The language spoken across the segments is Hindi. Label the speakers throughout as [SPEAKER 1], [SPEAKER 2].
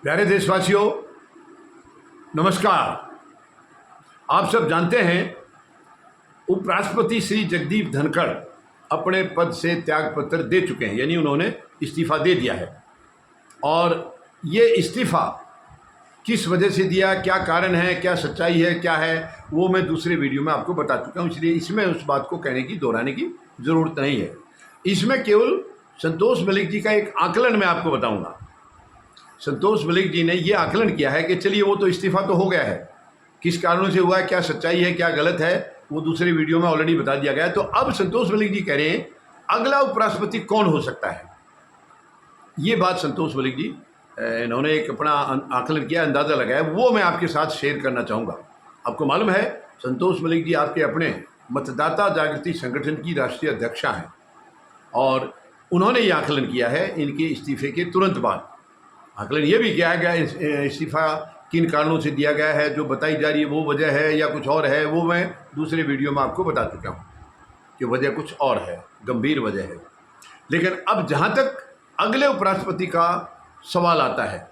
[SPEAKER 1] प्यारे देशवासियों, नमस्कार। आप सब जानते हैं उपराष्ट्रपति श्री जगदीप धनखड़ अपने पद से त्याग पत्र दे चुके हैं, यानी उन्होंने इस्तीफ़ा दे दिया है। और ये इस्तीफ़ा किस वजह से दिया, क्या कारण है, क्या सच्चाई है, क्या है, वो मैं दूसरे वीडियो में आपको बता चुका हूँ, इसलिए इसमें उस बात को कहने की दोहराने की ज़रूरत नहीं है। इसमें केवल संतोष मलिक जी का एक आकलन मैं आपको बताऊँगा। संतोष मलिक जी ने ये आकलन किया है कि चलिए वो तो इस्तीफ़ा तो हो गया है, किस कारणों से हुआ है, क्या सच्चाई है, क्या गलत है, वो दूसरे वीडियो में ऑलरेडी बता दिया गया है। तो अब संतोष मलिक जी कह रहे हैं अगला उपराष्ट्रपति कौन हो सकता है। ये बात संतोष मलिक जी इन्होंने एक अपना आकलन किया, अंदाज़ा लगाया, वो मैं आपके साथ शेयर करना चाहूँगा। आपको मालूम है संतोष मलिक जी आपके अपने मतदाता जागृति संगठन की राष्ट्रीय अध्यक्षा हैं और उन्होंने ये आकलन किया है इनके इस्तीफे के तुरंत बाद। आकलन ये भी किया गया इस्तीफ़ा किन कारणों से दिया गया है, जो बताई जा रही है वो वजह है या कुछ और है, वो मैं दूसरे वीडियो में आपको बता चुका हूँ कि वजह कुछ और है, गंभीर वजह है। लेकिन अब जहाँ तक अगले उपराष्ट्रपति का सवाल आता है,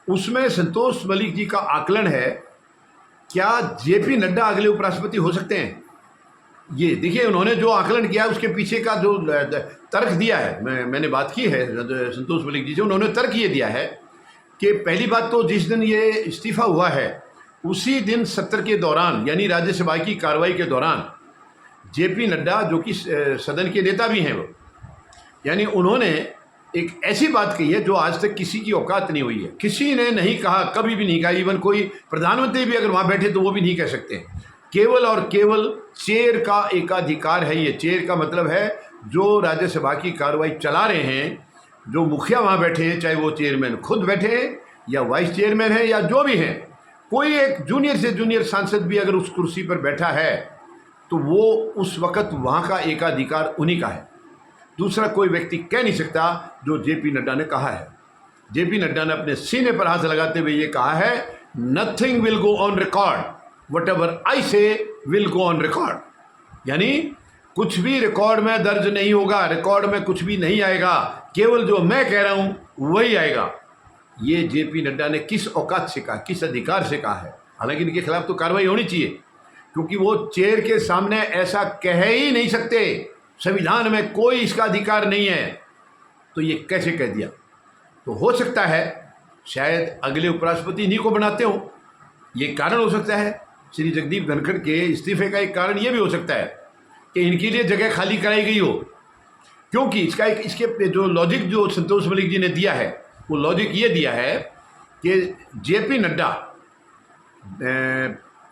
[SPEAKER 1] उसमें संतोष मलिक जी का आकलन है क्या जेपी नड्डा अगले उपराष्ट्रपति हो सकते हैं। ये देखिए उन्होंने जो आकलन किया उसके पीछे का जो तर्क दिया है, मैंने बात की है संतोष मलिक जी से। उन्होंने तर्क ये दिया है कि पहली बात तो जिस दिन ये इस्तीफ़ा हुआ है उसी दिन सत्र के दौरान, यानी राज्यसभा की कार्रवाई के दौरान, जेपी नड्डा जो कि सदन के नेता भी हैं वो, यानी उन्होंने एक ऐसी बात कही है जो आज तक किसी की औकात नहीं हुई है। किसी ने नहीं कहा, कभी भी नहीं कहा, इवन कोई प्रधानमंत्री भी अगर वहाँ बैठे तो वो भी नहीं कह सकते। केवल और केवल चेयर का एकाधिकार है। ये चेयर का मतलब है जो राज्यसभा की कार्रवाई चला रहे हैं, जो मुखिया वहाँ बैठे हैं, चाहे वो चेयरमैन खुद बैठे हैं या वाइस चेयरमैन है या जो भी हैं, कोई एक जूनियर से जूनियर सांसद भी अगर उस कुर्सी पर बैठा है तो वो उस वक़्त वहाँ का एकाधिकार उन्हीं का है। दूसरा कोई व्यक्ति कह नहीं सकता जो जेपी नड्डा ने कहा है। जेपी नड्डा ने अपने सीने पर हाथ लगाते हुए ये कहा है, nothing will go on record, what ever I से विल गो ऑन रिकॉर्ड। यानी कुछ भी रिकॉर्ड में दर्ज नहीं होगा, रिकॉर्ड में कुछ भी नहीं आएगा, केवल जो मैं कह रहा हूं वही आएगा। ये जेपी नड्डा ने किस औकात से कहा, किस अधिकार से कहा है। हालांकि इनके खिलाफ तो कार्रवाई होनी चाहिए, क्योंकि वो चेयर के सामने ऐसा कह ही नहीं सकते, संविधान में कोई इसका अधिकार नहीं है। तो ये कैसे कह दिया। तो हो सकता है शायद अगले उपराष्ट्रपति इन्हीं को बनाते हो, ये कारण हो सकता है। श्री जगदीप धनखड़ के इस्तीफे का एक कारण ये भी हो सकता है कि इनके लिए जगह खाली कराई गई हो, क्योंकि इसके जो लॉजिक जो संतोष मलिक जी ने दिया है वो लॉजिक ये दिया है कि जेपी नड्डा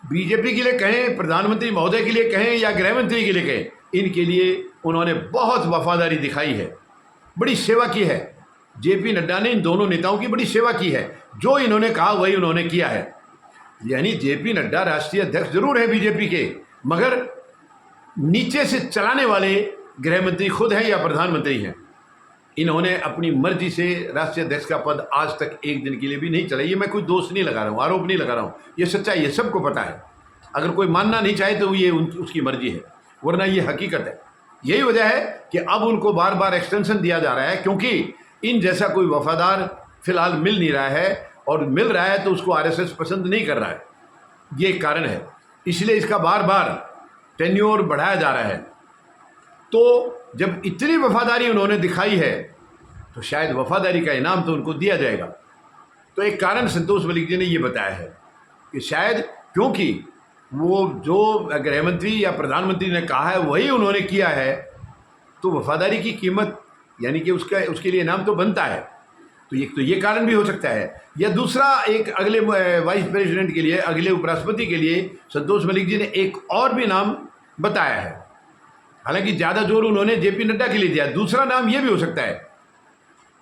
[SPEAKER 1] बीजेपी के लिए कहें, प्रधानमंत्री महोदय के लिए कहें या गृह मंत्री के लिए कहें, इनके लिए उन्होंने बहुत वफादारी दिखाई है, बड़ी सेवा की है। जेपी नड्डा ने इन दोनों नेताओं की बड़ी सेवा की है, जो इन्होंने कहा वही उन्होंने किया है। यानी जेपी नड्डा राष्ट्रीय अध्यक्ष जरूर है बीजेपी के, मगर नीचे से चलाने वाले गृह मंत्री खुद हैं या प्रधानमंत्री हैं। इन्होंने अपनी मर्जी से राष्ट्रीय अध्यक्ष का पद आज तक एक दिन के लिए भी नहीं चला। ये मैं कोई दोष नहीं लगा रहा हूँ, आरोप नहीं लगा रहा हूँ, ये सच्चाई है, सबको पता है। अगर कोई मानना नहीं चाहे तो ये उसकी मर्जी है, वरना ये हकीकत है। यही वजह है कि अब उनको बार बार एक्सटेंशन दिया जा रहा है, क्योंकि इन जैसा कोई वफादार फिलहाल मिल नहीं रहा है, और मिल रहा है तो उसको आरएसएस पसंद नहीं कर रहा है। ये कारण है, इसलिए इसका बार बार टेन्योर बढ़ाया जा रहा है। तो जब इतनी वफादारी उन्होंने दिखाई है तो शायद वफादारी का इनाम तो उनको दिया जाएगा। तो एक कारण संतोष मलिक जी ने ये बताया है कि शायद क्योंकि वो जो गृह मंत्री या प्रधानमंत्री ने कहा है वही उन्होंने किया है, तो वफादारी की कीमत यानी कि उसके लिए इनाम तो बनता है। तो ये कारण भी हो सकता है। या दूसरा, एक अगले वाइस प्रेसिडेंट के लिए, अगले उपराष्ट्रपति के लिए संतोष मलिक जी ने एक और भी नाम बताया है। हालांकि ज़्यादा जोर उन्होंने जेपी नड्डा के लिए दिया। दूसरा नाम ये भी हो सकता है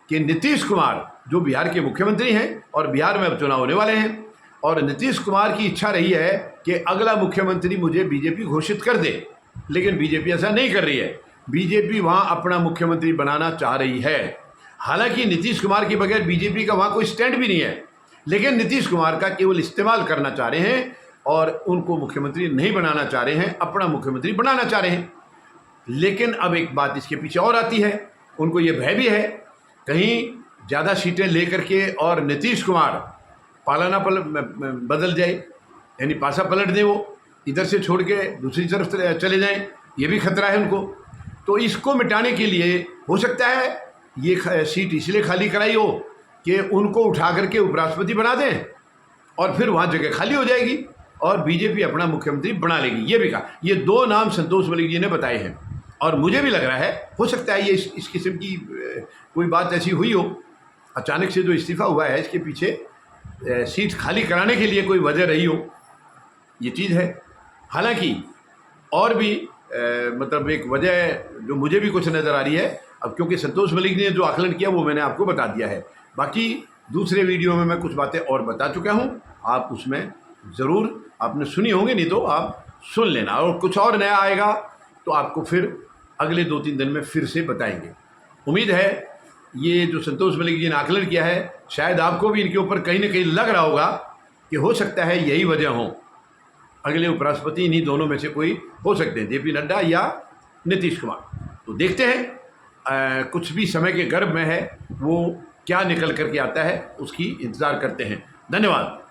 [SPEAKER 1] कि नीतीश कुमार, जो बिहार के मुख्यमंत्री हैं और बिहार में अब चुनाव होने वाले हैं, और नीतीश कुमार की इच्छा रही है कि अगला मुख्यमंत्री मुझे बीजेपी घोषित कर दे, लेकिन बीजेपी ऐसा नहीं कर रही है। बीजेपी वहाँ अपना मुख्यमंत्री बनाना चाह रही है। हालांकि नीतीश कुमार के बगैर बीजेपी का वहाँ कोई स्टैंड भी नहीं है, लेकिन नीतीश कुमार का केवल इस्तेमाल करना चाह रहे हैं और उनको मुख्यमंत्री नहीं बनाना चाह रहे हैं, अपना मुख्यमंत्री बनाना चाह रहे हैं। लेकिन अब एक बात इसके पीछे और आती है, उनको ये भय भी है कहीं ज़्यादा सीटें लेकर के और नीतीश कुमार पालाना बदल जाए, यानी पासा पलट दें, वो इधर से छोड़ के दूसरी तरफ चले जाएं, ये भी खतरा है उनको। तो इसको मिटाने के लिए हो सकता है ये सीट इसलिए खाली कराई हो कि उनको उठा करके उपराष्ट्रपति बना दें और फिर वहाँ जगह खाली हो जाएगी और बीजेपी अपना मुख्यमंत्री बना लेगी। ये भी कहा, ये 2 नाम संतोष मलिक जी ने बताए हैं और मुझे भी लग रहा है हो सकता है ये इस किस्म की कोई बात ऐसी हुई हो। अचानक से जो इस्तीफ़ा हुआ है इसके पीछे सीट खाली कराने के लिए कोई वजह रही हो, ये चीज़ है। हालांकि और भी मतलब एक वजह जो मुझे भी कुछ नज़र आ रही है, अब क्योंकि संतोष मलिक ने जो आकलन किया वो मैंने आपको बता दिया है। बाकी दूसरे वीडियो में मैं कुछ बातें और बता चुका हूँ, आप उसमें ज़रूर आपने सुनी होंगी, नहीं तो आप सुन लेना, और कुछ और नया आएगा तो आपको फिर अगले 2-3 दिन में फिर से बताएंगे। उम्मीद है ये जो संतोष मलिक जी ने आकलन किया है शायद आपको भी इनके ऊपर कहीं ना कहीं लग रहा होगा कि हो सकता है यही वजह हो, अगले उपराष्ट्रपति इन्हीं दोनों में से कोई हो सकते हैं, जेपी नड्डा या नीतीश कुमार। तो देखते हैं कुछ भी समय के गर्भ में है, वो क्या निकल करके आता है उसकी इंतज़ार करते हैं। धन्यवाद।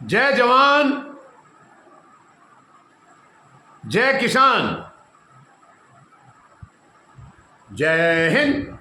[SPEAKER 1] जय जवान, जय किसान, जय हिंद।